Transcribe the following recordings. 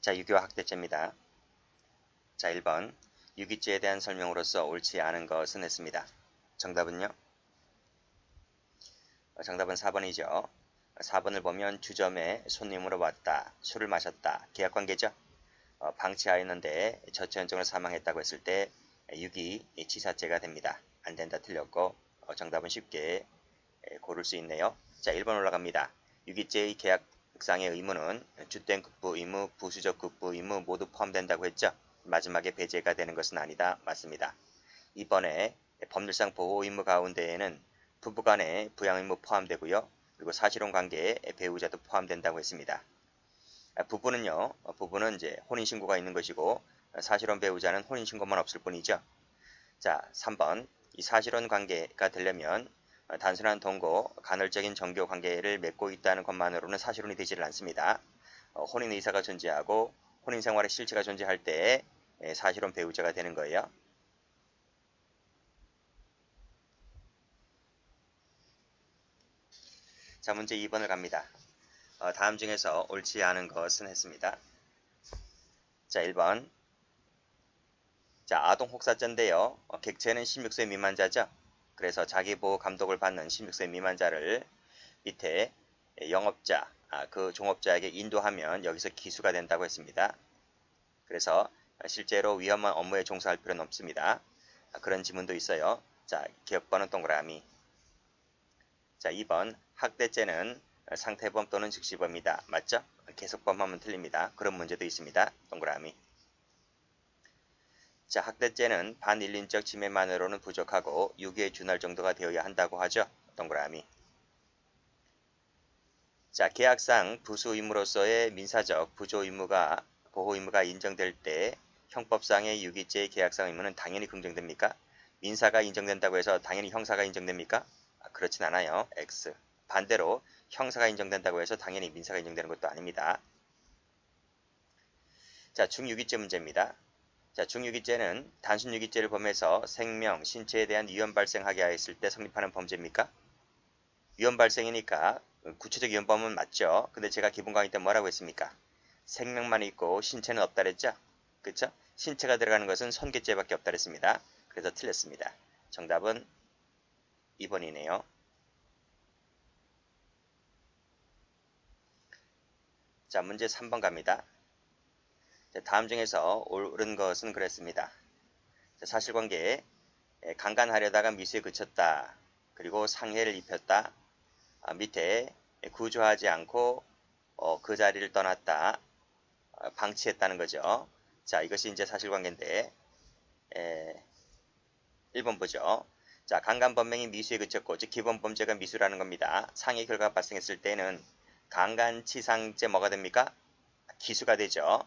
자, 유기와 학대죄입니다. 자, 1번. 유기죄에 대한 설명으로서 옳지 않은 것은 했습니다. 정답은요? 정답은 4번이죠. 4번을 보면 주점에 손님으로 왔다, 술을 마셨다, 계약관계죠. 방치하였는데 저체온증으로 사망했다고 했을 때 유기치사죄가 됩니다. 안된다, 틀렸고 정답은 쉽게 고를 수 있네요. 자, 1번 올라갑니다. 유기죄의 계약상의 의무는 주된 국부 의무, 부수적 국부 의무 모두 포함된다고 했죠. 마지막에 배제가 되는 것은 아니다. 맞습니다. 2번에 법률상 보호 의무 가운데에는 부부간의 부양 의무 포함되고요. 그리고 사실혼 관계에 배우자도 포함된다고 했습니다. 부부는 이제 혼인신고가 있는 것이고 사실혼 배우자는 혼인신고만 없을 뿐이죠. 자, 3번. 이 사실혼 관계가 되려면 단순한 동거, 간헐적인 정교 관계를 맺고 있다는 것만으로는 사실혼이 되지를 않습니다. 혼인 의사가 존재하고 혼인 생활의 실체가 존재할 때 사실혼 배우자가 되는 거예요. 자, 문제 2번을 갑니다. 다음 중에서 옳지 않은 것은 했습니다. 자, 1번. 자, 아동 혹사죄인데요. 객체는 16세 미만자죠. 그래서 자기보호 감독을 받는 16세 미만자를 밑에 영업자, 그 종업자에게 인도하면 여기서 기수가 된다고 했습니다. 그래서 실제로 위험한 업무에 종사할 필요는 없습니다. 그런 지문도 있어요. 자, 기억번호 동그라미. 자, 2번. 학대죄는 상태범 또는 즉시범이다. 맞죠? 계속범하면 틀립니다. 그런 문제도 있습니다. 동그라미. 자, 학대죄는 반인륜적 침해만으로는 부족하고 유기에 준할 정도가 되어야 한다고 하죠. 동그라미. 자, 계약상 부수 의무로서의 민사적 부조 의무가 보호 의무가 인정될 때 형법상의 유기죄의 계약상 의무는 당연히 긍정됩니까? 민사가 인정된다고 해서 당연히 형사가 인정됩니까? 그렇진 않아요. X. 반대로 형사가 인정된다고 해서 당연히 민사가 인정되는 것도 아닙니다. 자, 중유기죄 문제입니다. 자, 중유기죄는 단순 유기죄를 범해서 생명, 신체에 대한 위험 발생하게 하였을 때 성립하는 범죄입니까? 위험 발생이니까 구체적 위험범은 맞죠. 근데 제가 기본 강의 때 뭐라고 했습니까? 생명만 있고 신체는 없다 그랬죠? 그쵸? 신체가 들어가는 것은 손괴죄밖에 없다 그랬습니다. 그래서 틀렸습니다. 정답은 2번이네요. 자, 문제 3번 갑니다. 자, 다음 중에서 옳은 것은 그랬습니다. 자, 사실관계에 강간하려다가 미수에 그쳤다. 그리고 상해를 입혔다. 밑에 구조하지 않고 그 자리를 떠났다. 방치했다는 거죠. 자, 이것이 이제 사실관계인데 1번 보죠. 자, 강간범행이 미수에 그쳤고 즉 기본범죄가 미수라는 겁니다. 상해 결과가 발생했을 때는 강간치상죄 뭐가 됩니까? 기수가 되죠.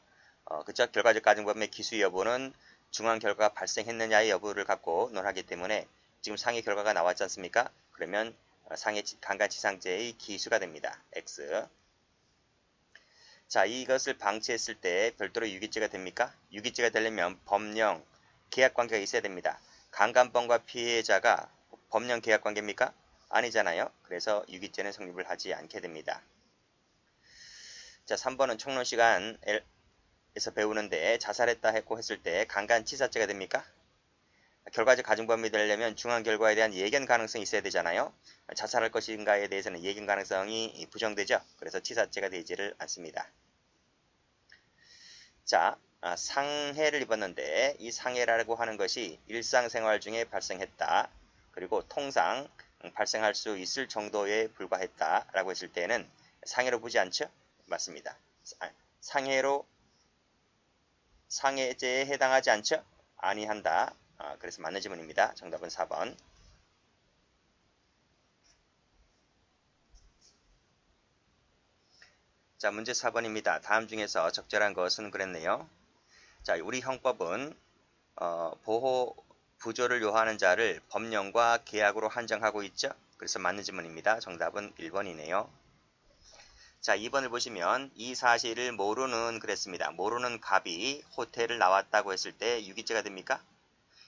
그쵸? 결과적 가중범의 기수 여부는 중한 결과가 발생했느냐의 여부를 갖고 논하기 때문에 지금 상해 결과가 나왔지 않습니까? 그러면 상해 강간치상죄의 기수가 됩니다. X. 자, 이것을 방치했을 때 별도로 유기죄가 됩니까? 유기죄가 되려면 법령, 계약관계가 있어야 됩니다. 강간범과 피해자가 법령 계약관계입니까? 아니잖아요. 그래서 유기죄는 성립을 하지 않게 됩니다. 자, 3번은 총론시간에서 배우는데 자살했다 했을 때 강간치사죄가 됩니까? 결과적 가중범이 되려면 중한 결과에 대한 예견 가능성이 있어야 되잖아요. 자살할 것인가에 대해서는 예견 가능성이 부정되죠. 그래서 치사죄가 되지를 않습니다. 자, 상해를 입었는데 이 상해라고 하는 것이 일상생활 중에 발생했다. 그리고 통상 발생할 수 있을 정도에 불과했다라고 했을 때는 상해로 보지 않죠? 맞습니다. 상해죄에 해당하지 않죠? 아니한다. 그래서 맞는 지문입니다. 정답은 4번. 자, 문제 4번입니다. 다음 중에서 적절한 것은 그랬네요. 자, 우리 형법은 보호 부조를 요하는 자를 법령과 계약으로 한정하고 있죠. 그래서 맞는 지문입니다. 정답은 1번이네요. 자, 2번을 보시면 이 사실을 모르는 그랬습니다. 모르는 갑이 호텔을 나왔다고 했을 때 유기죄가 됩니까?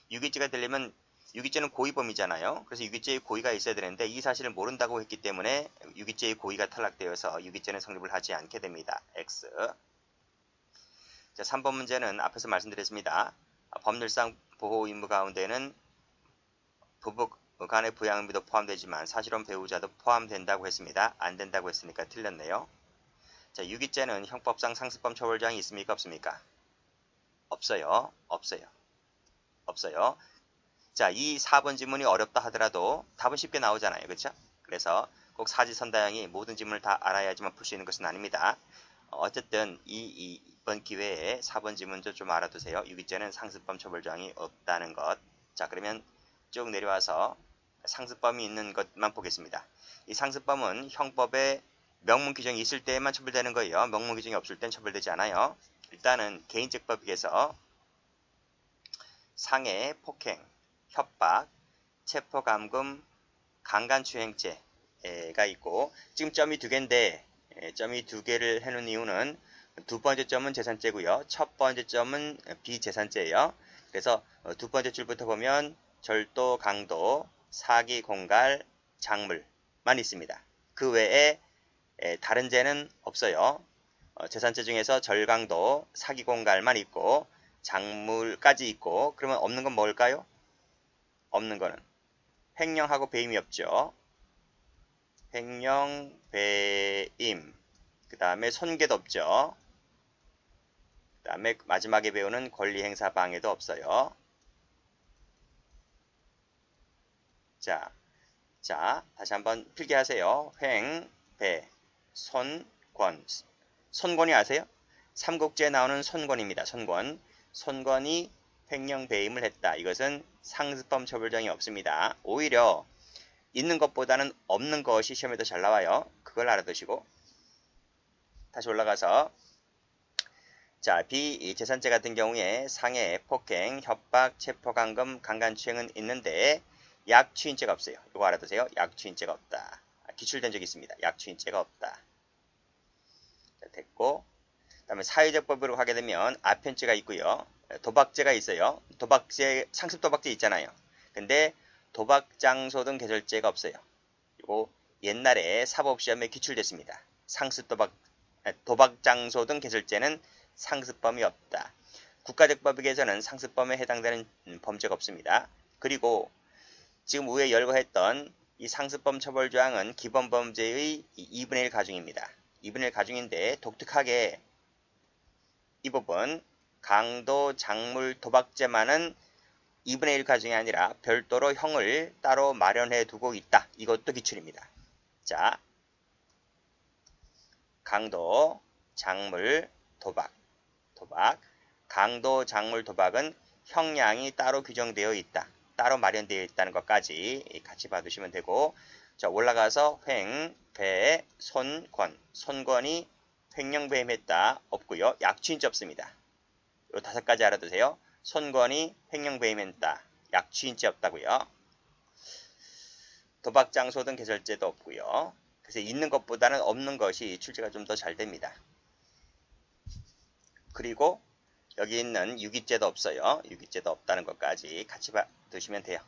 유기죄가 되려면 유기죄는 고의범이잖아요. 그래서 유기죄의 고의가 있어야 되는데 이 사실을 모른다고 했기 때문에 유기죄의 고의가 탈락되어서 유기죄는 성립을 하지 않게 됩니다. X. 자, 3번 문제는 앞에서 말씀드렸습니다. 법률상 보호 의무 가운데는 부부 간의 부양 의무도 포함되지만 사실혼 배우자도 포함된다고 했습니다. 안 된다고 했으니까 틀렸네요. 자, 유기죄는 형법상 상습범 처벌조항이 있습니까? 없습니까? 없어요. 없어요. 없어요. 자, 이 4번 지문이 어렵다 하더라도 답은 쉽게 나오잖아요. 그렇죠? 그래서 꼭 사지선다형이 모든 지문을 다 알아야지만 풀 수 있는 것은 아닙니다. 어쨌든 이번 기회에 4번 지문도 좀 알아두세요. 유기죄는 상습범 처벌조항이 없다는 것. 자, 그러면 쭉 내려와서 상습범이 있는 것만 보겠습니다. 이 상습범은 형법에 명문 규정이 있을 때에만 처벌되는 거예요. 명문 규정이 없을 땐 처벌되지 않아요. 일단은 개인적법에서 상해, 폭행, 협박, 체포감금, 강간추행죄가 있고 지금 점이 두 개인데 점이 두 개를 해놓은 이유는 두 번째 점은 재산죄고요. 첫 번째 점은 비재산죄예요. 그래서 두 번째 줄부터 보면 절도, 강도, 사기, 공갈, 작물만 있습니다. 그 외에 다른 죄는 없어요. 재산죄 중에서 절강도, 사기, 공갈만 있고 작물까지 있고 그러면 없는 건 뭘까요? 없는 거는 횡령하고 배임이 없죠. 횡령, 배임, 그 다음에 손괴도 없죠. 그 다음에 마지막에 배우는 권리행사 방해도 없어요. 자, 다시 한번 필기하세요. 횡, 배, 손, 권. 손권이 아세요? 삼국지에 나오는 손권입니다. 손권. 손권이 횡령, 배임을 했다. 이것은 상습범 처벌정이 없습니다. 오히려 있는 것보다는 없는 것이 시험에 더 잘 나와요. 그걸 알아두시고 다시 올라가서 자, 비재산죄 같은 경우에 상해, 폭행, 협박, 체포감금, 강간추행은 있는데 약추인죄가 없어요. 이거 알아두세요. 약추인죄가 없다. 기출된 적이 있습니다. 약추인죄가 없다. 자, 됐고 그 다음에 사회적 법으로 가게 되면 아편죄가 있고요. 도박죄가 있어요. 도박죄, 상습도박죄 있잖아요. 근데 도박장소 등 개설죄가 없어요. 그리고 옛날에 사법시험에 기출됐습니다. 도박장소 등 개설죄는 상습범이 없다. 국가적 법에서는 상습범에 해당되는 범죄가 없습니다. 그리고 지금 위에 열거했던 이 상습범 처벌조항은 기본범죄의 2분의 1 가중입니다. 2분의 1 가중인데 독특하게 이 부분 강도, 작물, 도박죄만은 2분의 1 가중이 아니라 별도로 형을 따로 마련해 두고 있다. 이것도 기출입니다. 자, 강도, 작물, 도박. 강도, 작물, 도박은 형량이 따로 규정되어 있다. 따로 마련되어 있다는 것까지 같이 봐두시면 되고 자, 올라가서 횡, 배, 손, 권. 손권이 횡령, 배임했다. 없고요. 약추인죄 없습니다. 이 5가지 알아두세요. 손권이 횡령, 배임했다. 약추인죄 없다고요. 도박장소 등 개설죄도 없고요. 그래서 있는 것보다는 없는 것이 출제가 좀 더 잘 됩니다. 그리고 여기 있는 유기죄도 없어요. 유기죄도 없다는 것까지 같이 두시면 돼요.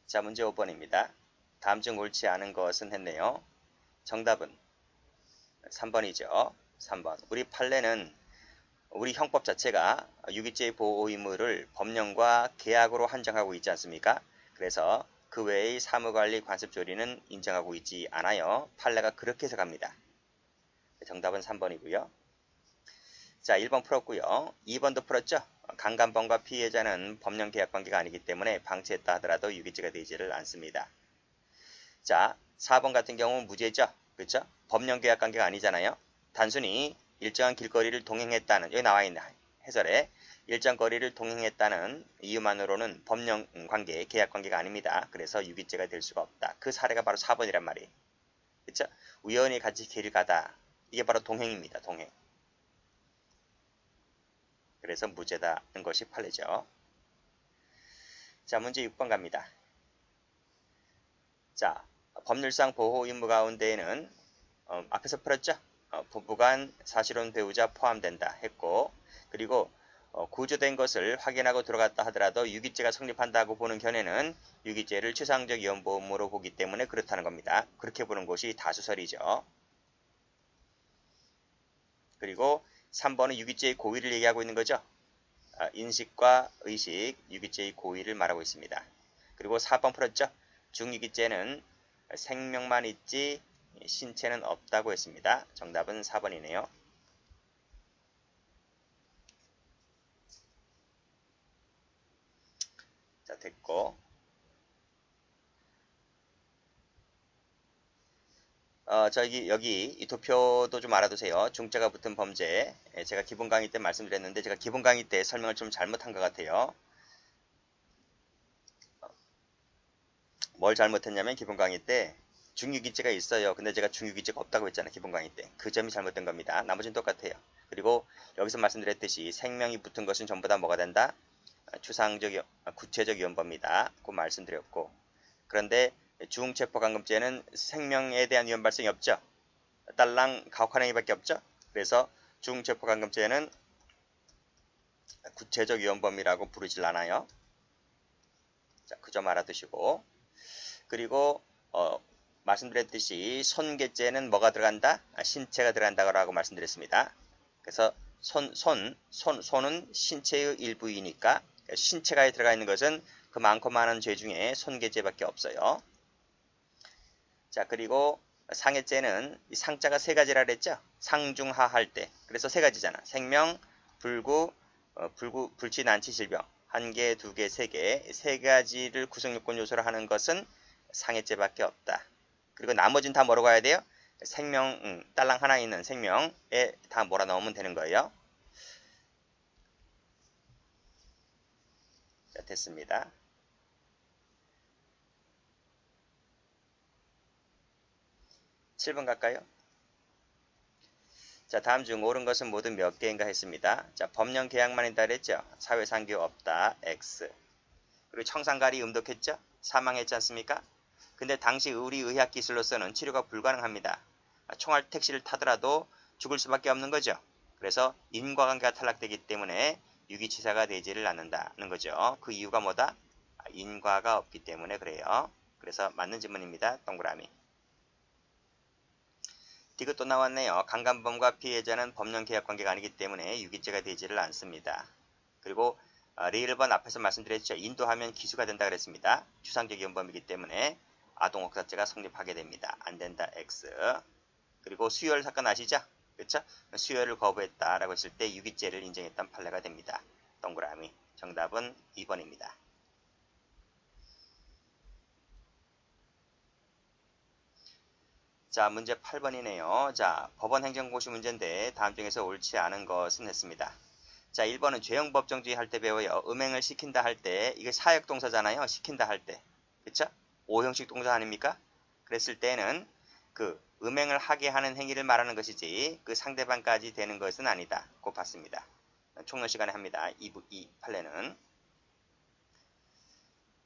자, 문제 5번입니다. 다음 중 옳지 않은 것은 했네요. 정답은 3번이죠. 3번. 우리 판례는 우리 형법 자체가 유기죄 보호 의무를 법령과 계약으로 한정하고 있지 않습니까? 그래서 그 외의 사무관리 관습조리는 인정하고 있지 않아요. 판례가 그렇게 해서 갑니다. 정답은 3번이고요. 자, 1번 풀었고요. 2번도 풀었죠. 강간범과 피해자는 법령 계약 관계가 아니기 때문에 방치했다 하더라도 유기죄가 되지를 않습니다. 자, 4번 같은 경우는 무죄죠. 그렇죠? 법령 계약 관계가 아니잖아요. 단순히 일정한 길거리를 동행했다는 여기 나와 있는 해설에 일정 거리를 동행했다는 이유만으로는 법령 관계, 계약 관계가 아닙니다. 그래서 유기죄가 될 수가 없다. 그 사례가 바로 4번이란 말이에요. 그렇죠? 우연히 같이 길을 가다. 이게 바로 동행입니다. 동행. 그래서 무죄다는 것이 판례죠. 자, 문제 6번 갑니다. 자, 법률상 보호 의무 가운데에는 앞에서 풀었죠? 부부간 사실혼 배우자 포함된다 했고 그리고 구조된 것을 확인하고 들어갔다 하더라도 유기죄가 성립한다고 보는 견해는 유기죄를 추상적 위헌보험으로 보기 때문에 그렇다는 겁니다. 그렇게 보는 것이 다수설이죠. 그리고 3번은 유기죄의 고의를 얘기하고 있는 거죠. 인식과 의식, 유기죄의 고의를 말하고 있습니다. 그리고 4번 풀었죠. 중유기죄는 생명만 있지 신체는 없다고 했습니다. 정답은 4번이네요. 자, 됐고. 여기 이 도표도 좀 알아두세요. 중자가 붙은 범죄. 제가 기본 강의 때 말씀드렸는데 제가 기본 강의 때 설명을 좀 잘못한 것 같아요. 뭘 잘못했냐면 기본 강의 때 중유기죄가 있어요. 근데 제가 중유기죄가 없다고 했잖아요. 기본 강의 때. 그 점이 잘못된 겁니다. 나머지는 똑같아요. 그리고 여기서 말씀드렸듯이 생명이 붙은 것은 전부 다 뭐가 된다? 구체적 위헌범이다. 고 말씀드렸고, 그런데 중체포감금죄는 생명에 대한 위헌 발생이 없죠. 딸랑 가혹한행위밖에 없죠. 그래서 중체포감금죄는 구체적 위헌범이라고 부르질 않아요. 자, 그 점 알아두시고, 그리고 말씀드렸듯이 손괴죄는 뭐가 들어간다? 신체가 들어간다고 말씀드렸습니다. 그래서 손은 신체의 일부이니까 신체가 들어가 있는 것은 그 많고 많은 죄 중에 손괴죄밖에 없어요. 자, 그리고 상해죄는 이 상자가 세 가지라 그랬죠? 상중하 할 때. 그래서 세 가지잖아. 생명, 불구, 불치, 난치, 질병. 한 개, 두 개, 세 개. 세 가지를 구성요건 요소로 하는 것은 상해죄밖에 없다. 그리고 나머지는 다 뭐로 가야 돼요? 생명, 딸랑 하나 있는 생명에 다 몰아넣으면 되는 거예요. 자, 됐습니다. (7번) 갈까요? 자, 다음 중 옳은 것은 모두 몇 개인가 했습니다. 자, 법령 계약만 있다 그랬죠? 사회상규 없다. X. 그리고 청산가리 음독했죠? 사망했지 않습니까? 근데 당시 우리 의학 기술로서는 치료가 불가능합니다. 총알 택시를 타더라도 죽을 수밖에 없는 거죠. 그래서 인과관계가 탈락되기 때문에 유기치사가 되지를 않는다는 거죠. 그 이유가 뭐다? 인과가 없기 때문에 그래요. 그래서 맞는 질문입니다. 동그라미. 디귿 또 나왔네요. 강간범과 피해자는 법령 계약 관계가 아니기 때문에 유기죄가 되지를 않습니다. 그리고 레일번 앞에서 말씀드렸죠. 인도하면 기수가 된다 그랬습니다. 추상적 위헌범이기 때문에 아동옥사죄가 성립하게 됩니다. 안 된다. X. 그리고 수혈 사건 아시죠? 그렇죠? 수혈을 거부했다라고 했을 때 유기죄를 인정했던 판례가 됩니다. 동그라미. 정답은 2번입니다. 자, 문제 8번이네요. 자, 법원 행정고시 문제인데 다음 중에서 옳지 않은 것은 했습니다. 자, 1번은 죄형 법정주의 할 때 배워요. 음행을 시킨다 할 때, 이게 사역동사잖아요. 시킨다 할 때. 그쵸? 오형식 동사 아닙니까? 그랬을 때는 그 음행을 하게 하는 행위를 말하는 것이지 그 상대방까지 되는 것은 아니다. 고 봤습니다. 총론 시간에 합니다. 이 판례는.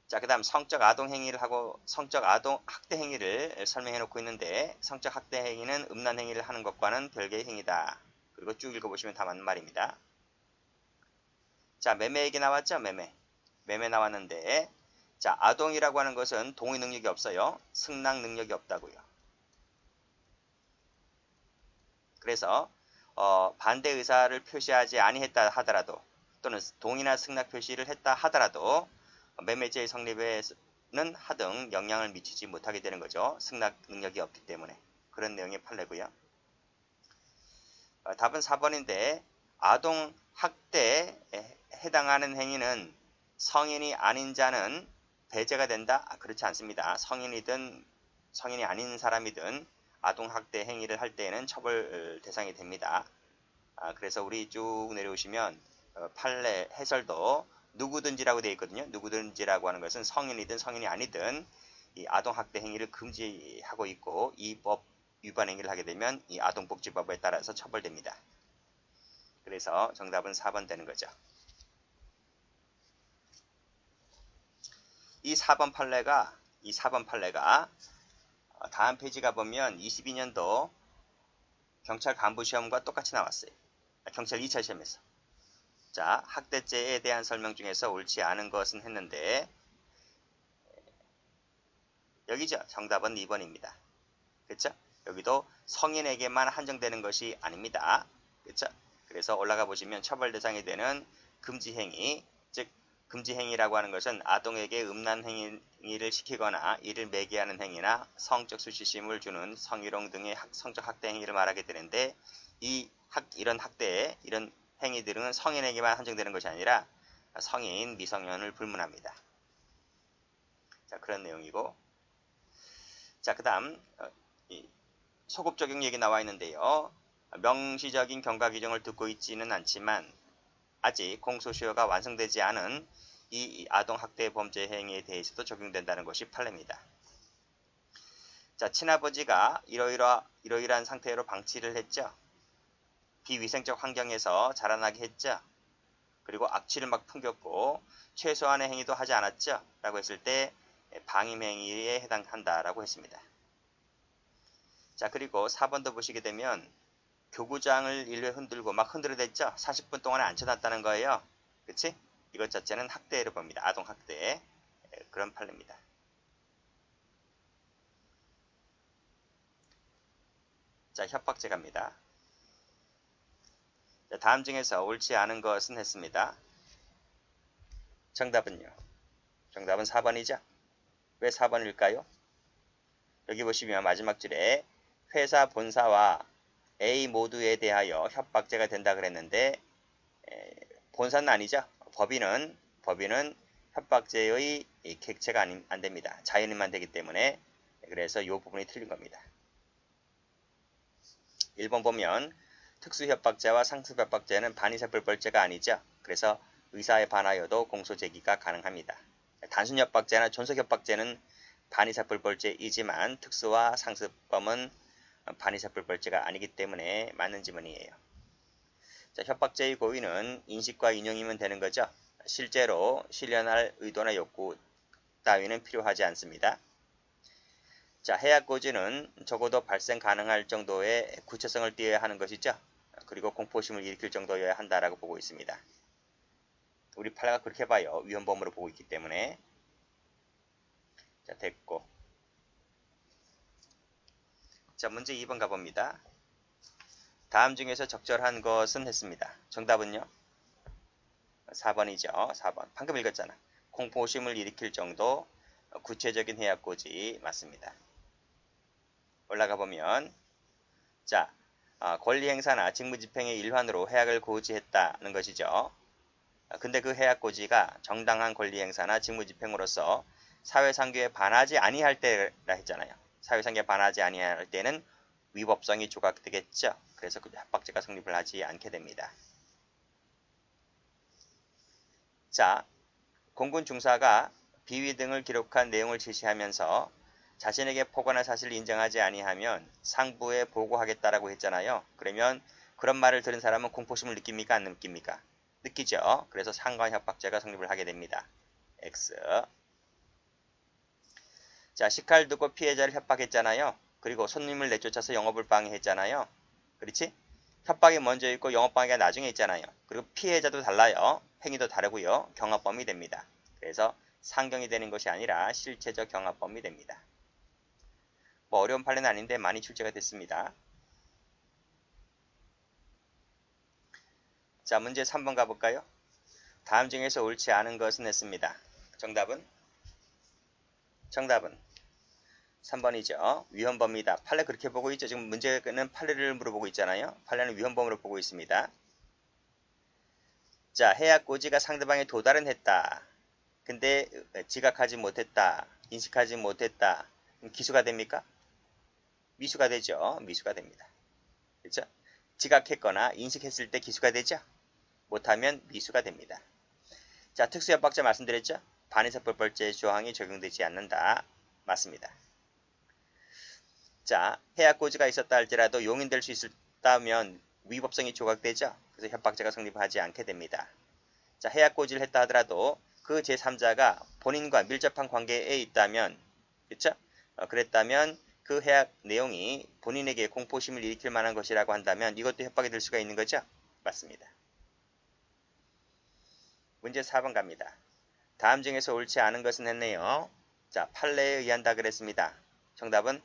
자, 그 다음 성적 아동 행위를 하고 성적 아동 학대 행위를 설명해 놓고 있는데 성적 학대 행위는 음란 행위를 하는 것과는 별개의 행위다. 그리고 쭉 읽어보시면 다 맞는 말입니다. 자, 매매 얘기 나왔죠? 매매 나왔는데 자, 아동이라고 하는 것은 동의 능력이 없어요. 승낙 능력이 없다고요. 그래서 반대 의사를 표시하지 아니했다 하더라도 또는 동의나 승낙 표시를 했다 하더라도 매매죄의 성립에는 하등 영향을 미치지 못하게 되는 거죠. 승낙 능력이 없기 때문에. 그런 내용의 판례고요. 답은 4번인데 아동 학대에 해당하는 행위는 성인이 아닌 자는 배제가 된다? 그렇지 않습니다. 성인이든 성인이 아닌 사람이든 아동 학대 행위를 할 때에는 처벌 대상이 됩니다. 그래서 우리 쭉 내려오시면 판례 해설도 누구든지라고 되어 있거든요. 누구든지라고 하는 것은 성인이든 성인이 아니든 이 아동학대 행위를 금지하고 있고 이 법 위반 행위를 하게 되면 이 아동복지법에 따라서 처벌됩니다. 그래서 정답은 4번 되는 거죠. 이 4번 판례가 다음 페이지 가보면 22년도 경찰 간부 시험과 똑같이 나왔어요. 경찰 2차 시험에서. 자, 학대죄에 대한 설명 중에서 옳지 않은 것은 했는데 여기죠. 정답은 2번입니다. 그렇죠? 여기도 성인에게만 한정되는 것이 아닙니다. 그쵸? 그래서 올라가 보시면 처벌 대상이 되는 금지행위, 즉 금지행위라고 하는 것은 아동에게 음란 행위를 시키거나 이를 매개하는 행위나 성적 수치심을 주는 성희롱 등의 성적 학대 행위를 말하게 되는데 이런 학대, 이런 행위들은 성인에게만 한정되는 것이 아니라 성인, 미성년을 불문합니다. 자, 그런 내용이고. 자, 그 다음, 소급 적용 얘기 나와 있는데요. 명시적인 경과 규정을 듣고 있지는 않지만 아직 공소시효가 완성되지 않은 이 아동학대 범죄 행위에 대해서도 적용된다는 것이 판례입니다. 자, 친아버지가 이러이러한 상태로 방치를 했죠. 비위생적 환경에서 자라나게 했죠. 그리고 악취를 막 풍겼고 최소한의 행위도 하지 않았죠. 라고 했을 때 방임행위에 해당한다라고 했습니다. 자, 그리고 4번도 보시게 되면 교구장을 일회 흔들고 막 흔들어댔죠. 40분 동안에 앉혀놨다는 거예요. 그치? 이것 자체는 학대를 봅니다. 아동학대. 그런 판례입니다. 자, 협박죄 갑니다. 자, 다음 중에서 옳지 않은 것은 했습니다. 정답은요? 정답은 4번이죠. 왜 4번일까요? 여기 보시면 마지막 줄에 회사 본사와 A 모두에 대하여 협박죄가 된다 그랬는데 본사는 아니죠. 법인은 협박죄의 객체가 안 됩니다. 자연인만 되기 때문에 그래서 이 부분이 틀린 겁니다. 1번 보면 특수협박죄와 상습협박죄는 반의사불벌죄가 아니죠. 그래서 의사에 반하여도 공소제기가 가능합니다. 단순협박죄나 존속협박죄는 반의사불벌죄이지만 특수와 상습범은 반의사불벌죄가 아니기 때문에 맞는 지문이에요. 자, 협박죄의 고의는 인식과 인용이면 되는 거죠. 실제로 실현할 의도나 욕구 따위는 필요하지 않습니다. 자, 해약고지는 적어도 발생 가능할 정도의 구체성을 띄어야 하는 것이죠. 그리고 공포심을 일으킬 정도여야 한다라고 보고 있습니다. 우리 판례가 그렇게 봐요. 위헌범으로 보고 있기 때문에. 자, 됐고. 자, 문제 2번 가봅니다. 다음 중에서 적절한 것은 했습니다. 정답은요? 4번이죠. 4번. 방금 읽었잖아. 공포심을 일으킬 정도, 구체적인 해약고지 맞습니다. 올라가 보면 자, 권리행사나 직무집행의 일환으로 해약을 고지했다는 것이죠. 근데 그 해약고지가 정당한 권리행사나 직무집행으로서 사회상규에 반하지 아니할 때라 했잖아요. 사회상규에 반하지 아니할 때는 위법성이 조각되겠죠. 그래서 그 협박죄가 성립을 하지 않게 됩니다. 자, 공군 중사가 비위 등을 기록한 내용을 제시하면서 자신에게 포괄한 사실을 인정하지 아니하면 상부에 보고하겠다라고 했잖아요. 그러면 그런 말을 들은 사람은 공포심을 느낍니까? 안 느낍니까? 느끼죠. 그래서 상관협박죄가 성립을 하게 됩니다. X. 자, 식칼 두고 피해자를 협박했잖아요. 그리고 손님을 내쫓아서 영업을 방해했잖아요. 그렇지? 협박이 먼저 있고 영업방해가 나중에 있잖아요. 그리고 피해자도 달라요. 행위도 다르고요. 경합범이 됩니다. 그래서 상경이 되는 것이 아니라 실체적 경합범이 됩니다. 뭐 어려운 판례는 아닌데 많이 출제가 됐습니다. 자, 문제 3번 가볼까요? 다음 중에서 옳지 않은 것은 했습니다. 정답은 3번이죠. 위헌범이다. 판례 그렇게 보고 있죠. 지금 문제는 판례를 물어보고 있잖아요. 판례는 위헌범으로 보고 있습니다. 자, 해약고지가 상대방의 도달은 했다. 근데 지각하지 못했다. 인식하지 못했다. 기수가 됩니까? 미수가 되죠. 미수가 됩니다. 그렇죠? 지각했거나 인식했을 때 기수가 되죠. 못하면 미수가 됩니다. 자, 특수협박죄 말씀드렸죠? 반의사불벌죄 조항이 적용되지 않는다. 맞습니다. 자, 해약고지가 있었다 할지라도 용인될 수 있다면 위법성이 조각되죠. 그래서 협박죄가 성립하지 않게 됩니다. 자, 해약고지를 했다 하더라도 그 제3자가 본인과 밀접한 관계에 있다면, 그렇죠? 그랬다면 그 해약 내용이 본인에게 공포심을 일으킬 만한 것이라고 한다면 이것도 협박이 될 수가 있는 거죠? 맞습니다. 문제 4번 갑니다. 다음 중에서 옳지 않은 것은 했네요. 자, 판례에 의한다 그랬습니다. 정답은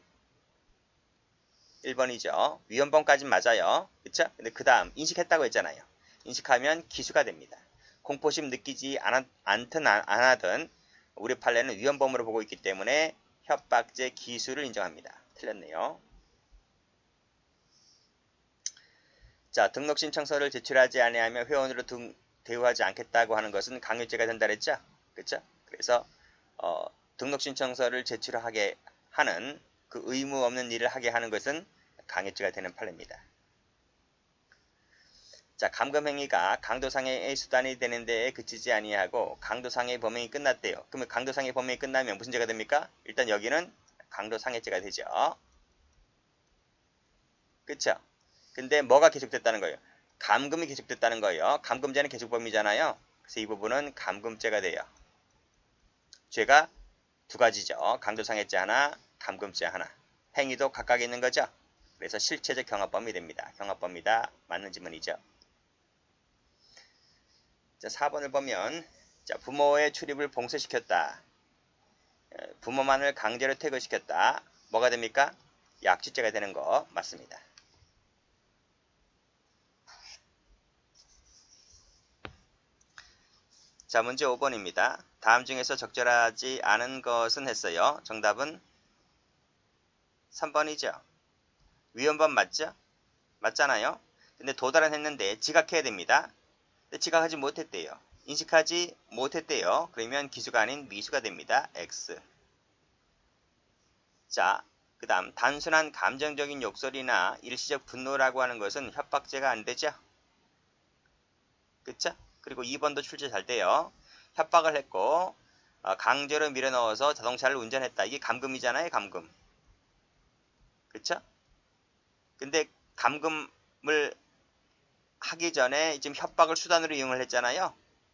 1번이죠. 위헌범까진 맞아요. 그쵸? 근데 그 다음 인식했다고 했잖아요. 인식하면 기수가 됩니다. 공포심 느끼지 않든 안 하든 우리 판례는 위헌범으로 보고 있기 때문에 협박죄 기수를 인정합니다. 틀렸네요. 자, 등록 신청서를 제출하지 아니하며 회원으로 대우하지 않겠다고 하는 것은 강요죄가 된다 그랬죠? 그쵸? 그래서 등록 신청서를 제출하게 하는 그 의무 없는 일을 하게 하는 것은 강요죄가 되는 판례입니다. 자, 감금행위가 강도상해의 수단이 되는 데에 그치지 아니하고 강도상해 범행이 끝났대요. 그러면 강도상해 범행이 끝나면 무슨 죄가 됩니까? 일단 여기는 강도상해죄가 되죠. 그쵸? 근데 뭐가 계속됐다는 거예요? 감금이 계속됐다는 거예요. 감금죄는 계속범위잖아요. 그래서 이 부분은 감금죄가 돼요. 죄가 두 가지죠. 강도상해죄 하나, 감금죄 하나. 행위도 각각 있는 거죠. 그래서 실체적 경합범위 됩니다. 경합범위다. 맞는 지문이죠. 자, 4번을 보면 자, 부모의 출입을 봉쇄시켰다. 부모만을 강제로 퇴거시켰다. 뭐가 됩니까? 약취죄가 되는 거 맞습니다. 자, 문제 5번입니다. 다음 중에서 적절하지 않은 것은 했어요. 정답은 3번이죠. 위헌범 맞죠? 맞잖아요. 근데 도달은 했는데 지각해야 됩니다. 근데 지각하지 못했대요. 인식하지 못했대요. 그러면 기수가 아닌 미수가 됩니다. X. 자, 그 다음 단순한 감정적인 욕설이나 일시적 분노라고 하는 것은 협박죄가 안 되죠? 그쵸? 그리고 2번도 출제 잘 돼요. 협박을 했고 강제로 밀어넣어서 자동차를 운전했다. 이게 감금이잖아요. 감금. 그쵸? 근데 감금을 하기 전에 지금 협박을 수단으로 이용을 했잖아요.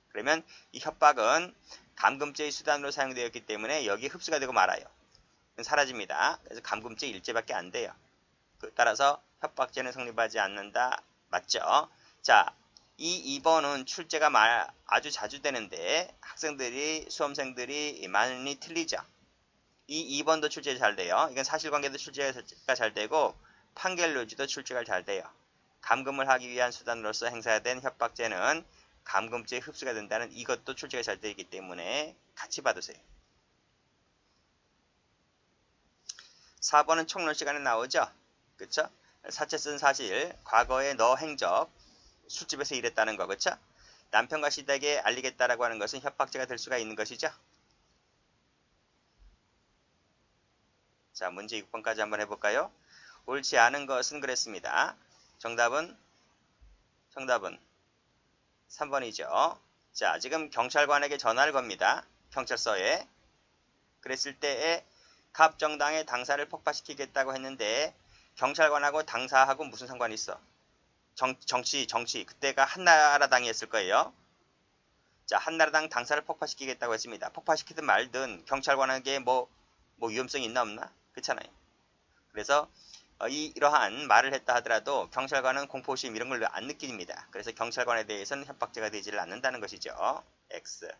그러면 이 협박은 감금죄의 수단으로 사용되었기 때문에 여기 흡수가 되고 말아요. 사라집니다. 그래서 감금죄 일죄밖에 안 돼요. 따라서 협박죄는 성립하지 않는다. 맞죠? 자, 이 2번은 출제가 아주 자주 되는데 학생들이 수험생들이 많이 틀리죠. 이 2번도 출제 잘 돼요. 이건 사실관계도 출제가 잘 되고 판결료지도 출제가 잘 돼요. 감금을 하기 위한 수단으로서 행사된 협박죄는 감금죄에 흡수가 된다는 이것도 출제가 잘 되기 때문에 같이 받으세요. 4번은 총론 시간에 나오죠. 그쵸? 사체 쓴 사실, 과거의 너 행적, 술집에서 일했다는 거, 그쵸? 남편과 시댁에 알리겠다라고 하는 것은 협박죄가 될 수가 있는 것이죠. 자, 문제 6번까지 한번 해볼까요? 옳지 않은 것은 그랬습니다. 정답은 3번이죠. 자, 지금 경찰관에게 전화를 겁니다. 경찰서에. 그랬을 때에 갑정당의 당사를 폭파시키겠다고 했는데 경찰관하고 당사하고 무슨 상관이 있어? 정치. 그때가 한나라당이었을 거예요. 자, 한나라당 당사를 폭파시키겠다고 했습니다. 폭파시키든 말든 경찰관에게 뭐 위험성이 있나 없나? 그렇잖아요. 그래서 이러한 말을 했다 하더라도 경찰관은 공포심 이런 걸 안 느낍니다. 그래서 경찰관에 대해서는 협박죄가 되지를 않는다는 것이죠. X.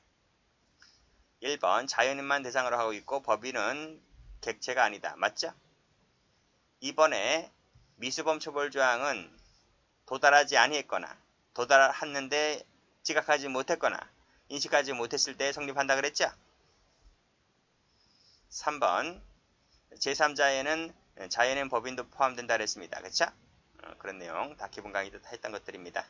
1번 자연인만 대상으로 하고 있고 법인은 객체가 아니다. 맞죠? 2번에 미수범 처벌조항은 도달하지 아니했거나 도달했는데 지각하지 못했거나 인식하지 못했을 때 성립한다 그랬죠? 3번 제3자에는 자연인 법인도 포함된다 그랬습니다. 그렇죠? 그런 내용 다 기본 강의도 다 했던 것들입니다.